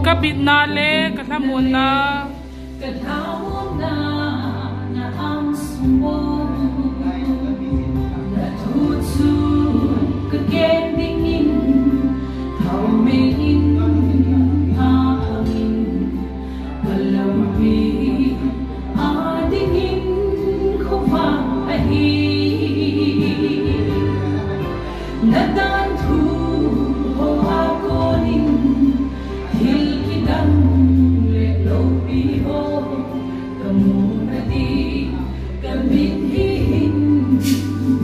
Kapit na le, katamon na. Katamon na na ang sumo. Natutsu kagendingin, haumein hahangin, kalampi adingin ko maahi. Nadantu ho ako rin hilkidang lelopiho, kamunadi kamithihin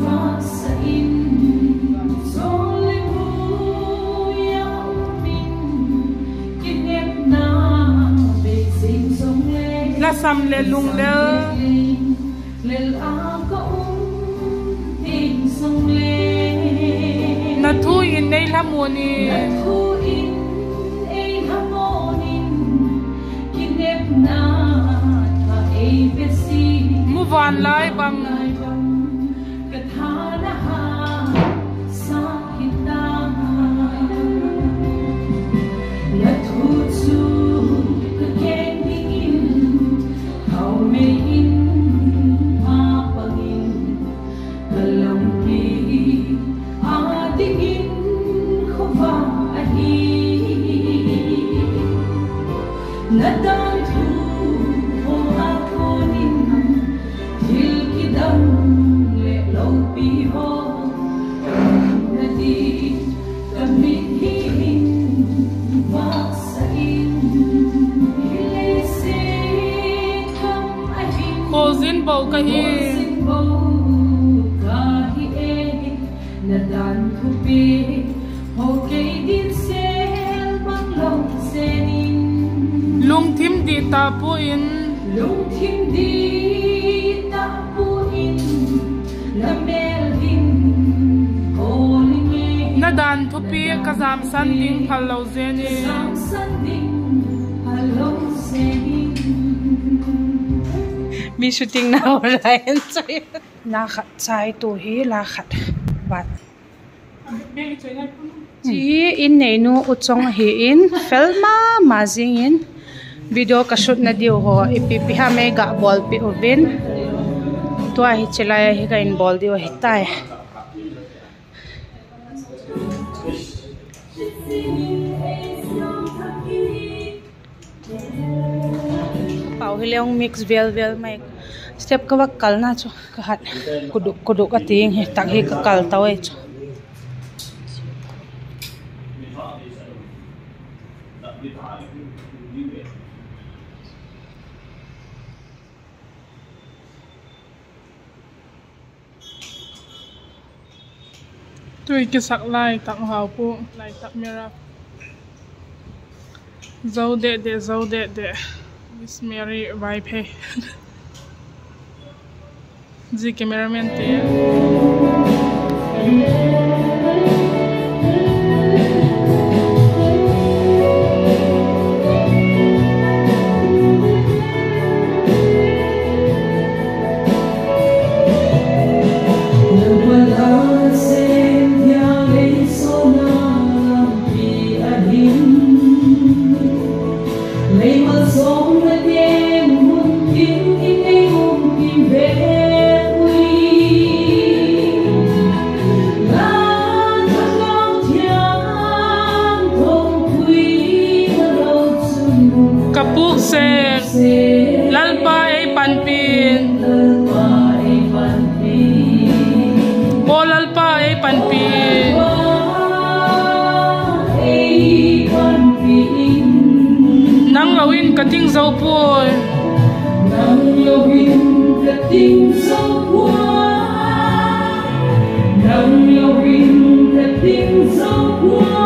masain solibuya min kinep na besing songle Lasam le lung le lel akaung ting songle Natuin ay lamoni. Natuin ay hamonin, kinep na ka-ABC. Move on live ang Kathanahan sa kita. Natutsu kagendingin, haumein mapagin, kalampi adingin ko ba ahi. Nadantu ho ako nin hilkidang lelopiho, kamunadi kamithihin masain hilisik ang ahin. Kozin bau kahi. Nadantupi okay din sel manglong senin. Lung tim di tapuin. Lung tim di tapuin, lamelhin kolingin. Nadan tupi kazam sanding halaw zeni. Kazam sanding halaw senin. Mi shooting na wala yan sa'yo. Lakat sa'yo to hi, lakat. Bat. Ji in nei nu utsong hi in filma mazing in video ka shoot na dio ho ipipiha me ga ball pi ovin to hi chelaya hi ga in ball dio hitai pau hileong mix vel mai step ka wak kal na cho ka hat kuduk ka ting hi tak hi ka kal tawe cho Tui kisak lai tak hau pu lai tak merah zau de Miss Mary vibe hai ji cameraman te Kapuk se lalpa ay panpin. O lalpa ay panpin. Nang lawin kating zawpol. Nang lawin kating zawpol. Nang lawin kating zawpol.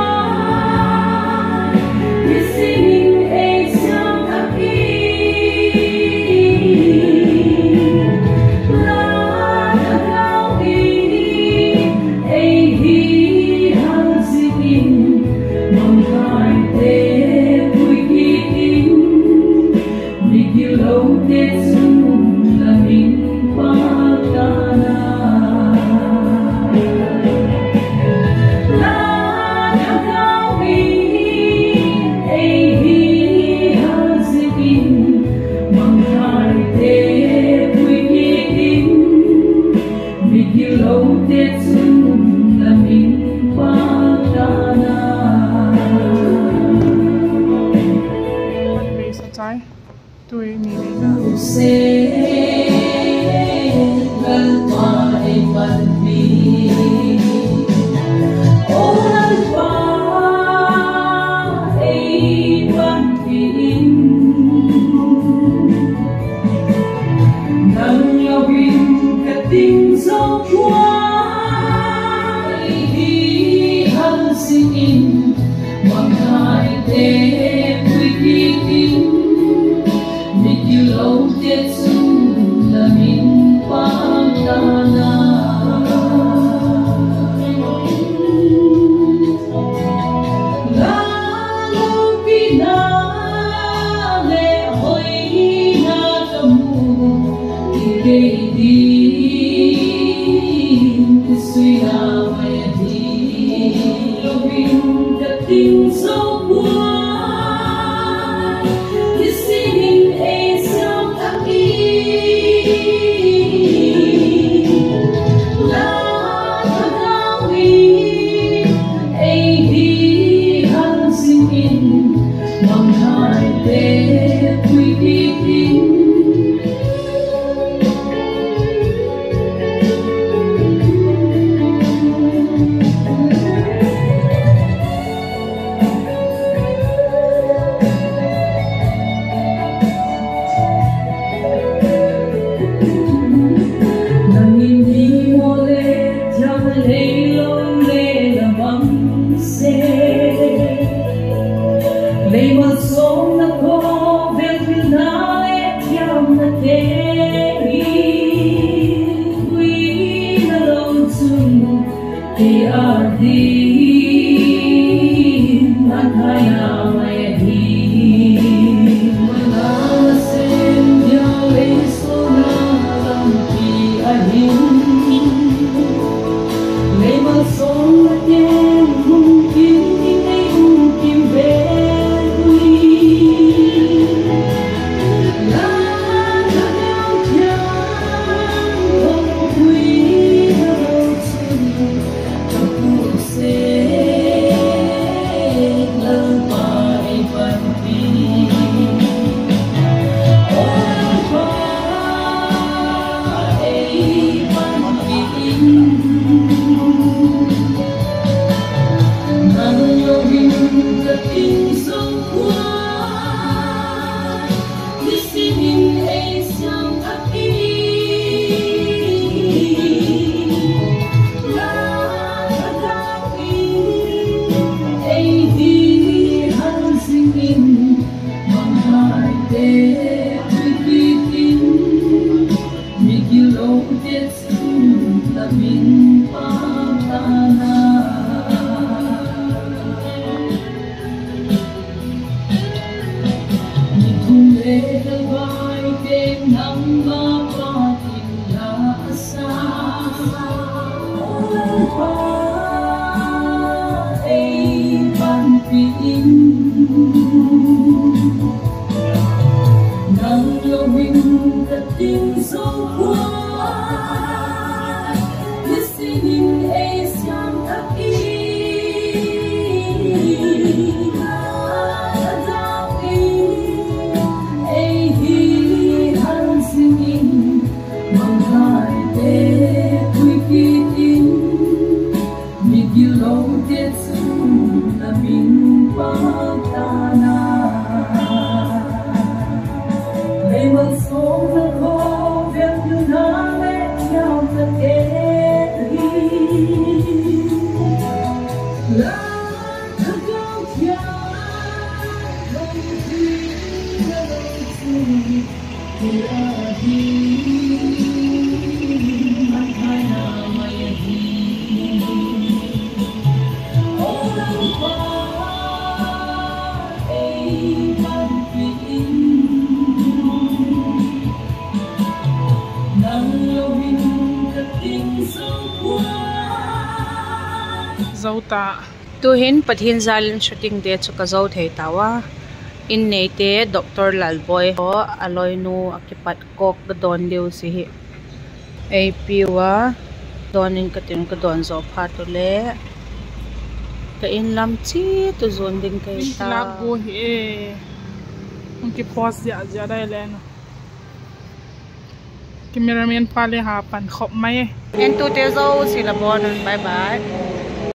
zauta tu hin pathin zalin shooting de chuka zo thei tawa in nei te Dr. Lalboy ho aloi nu akipat kok don deu si hi AP wa donin katin ka don zo pha to le ka in lam chi tu zon ding kai ta lag go he unki pause ya dai len cameraman pale ha pan khop mai en tu te zo si la bon bye bye